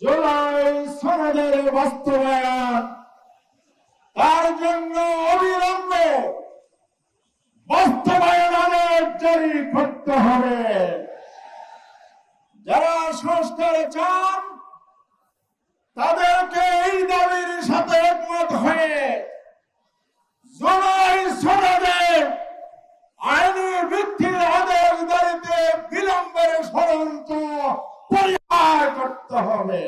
জুলাই সনদের বাস্তবায়ন, তার জন্য অবিলম্বে বাস্তবায়ন আদেশ জারি করতে হবে। যারা সংস্কার চান তাদেরকে এই দাবির সাথে একমত হয়ে জুলাই সনদের আইনি ভিত্তির আদেশ জারিতে বিলম্বের ষড়যন্ত্র পরিহার করতে হবে।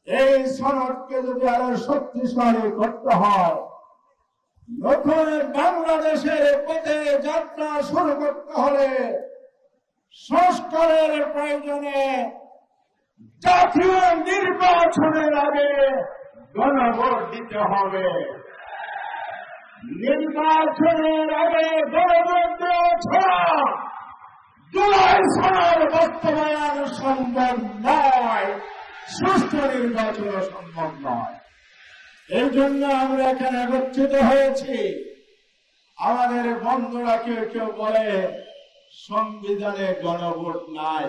এই সনদকে যদি আরো শক্তিশালী করতে হয়, নতুন বাংলাদেশের পথে যাত্রা শুরু করতে হলে সংস্কারের প্রয়োজনে জাতীয় নির্বাচনের আগে গণভোট দিতে হবে। নির্বাচনের আগে গণভোট দেওয়া ছাড়া জুলাই সনদ বাস্তবায়ন সম্ভব নয়, সুষ্ঠু নির্বাচন সম্ভব নয়। এই জন্য আমরা এখানে একত্রিত হয়েছি। আমাদের বন্ধুরা কেউ কেউ বলে সংবিধানে গণভোট নাই।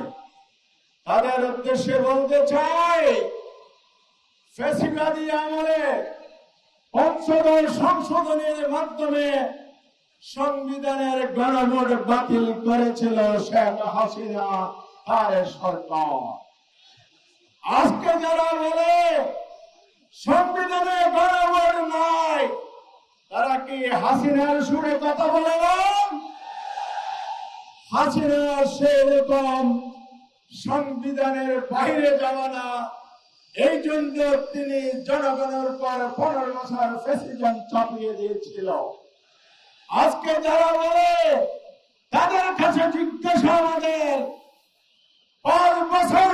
তাদের উদ্দেশ্যে বলতে চাই, ফ্যাসিবাদী আমলে পঞ্চদশ সংশোধনের মাধ্যমে সংবিধানের গণভোট বাতিল করেছিল শেখ হাসিনা আর সরকার। আজকে যারা বলে সংবিধানে গণভোট নাই, তারা কি হাসিনার সুরে কথা বলে না? হাসিনা সেরকম সংবিধানের বাইরে যাওয়া না, এই জন্য তিনি জনগণের উপর 15 বছর প্রেসিডেন্ট চাপিয়ে দিয়েছিল। আজকে যারা বলে তাদের কাছে জিজ্ঞাসা আমাদের, 5 বছর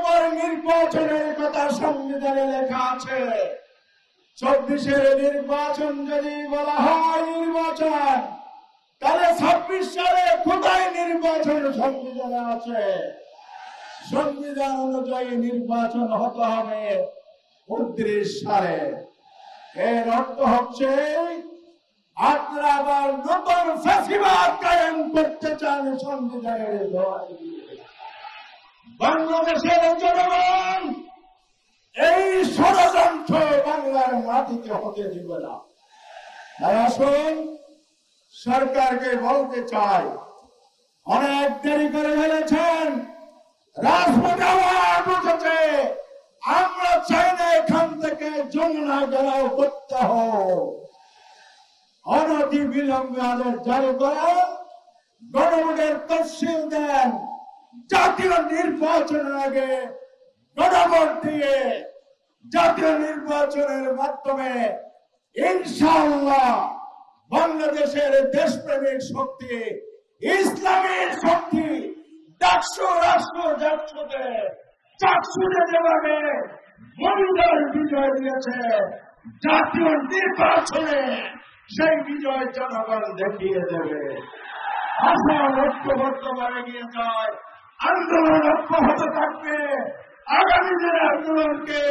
পর নির্বাচনের কথা সংবিধানে লেখা আছে। 24-এর নির্বাচন যদি বলা হয় নির্বাচন, তাহলে 26 সালে কোথায় নির্বাচন সংবিধানে আছে? সংবিধান অনুযায়ী নির্বাচন হতে হবে 29 সালে। এর অর্থ হচ্ছে আপনারা আবার নতুন ফ্যাসিবাদ কায়েম করতে চান সংবিধানের দোহাই দিয়ে। বাংলাদেশের জনগণ এই ষড়যন্ত্র বাংলার মাটিতে হতে দিবে না। তাই আসুন, সরকারকে বলতে চাই, অনেক দেরি করে ফেলেছেন, রাজপথে আওয়াজ উঠেছে, আমরা চাই না এখান থেকে যমুনা গেরাও করতে হোক। অনতি বিলম্বে আদেশ জারি করেন, গণভোটের তফসিল দেন, জাতীয় নির্বাচনের আগে গণভোট দিয়ে জাতীয় নির্বাচনের মাধ্যমে ইনশাআল্লাহ বাংলাদেশের দেশপ্রেমিক শক্তি, ইসলামের শক্তি ডাকসু রাষ্ট্র ডাকসুতে চাকসুতে যেভাবে মহিলার বিজয় দিয়েছে, জাতীয় নির্বাচনে সেই বিজয় জনগণ দেখিয়ে দেবে। আশা ঐক্যবদ্ধ করে গিয়ে যায়, আন্দোলন অব্যাহত থাকবে। আগামী দিনের আন্দোলনকে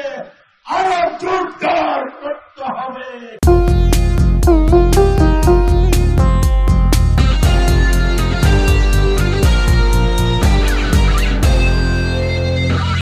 আরো জোর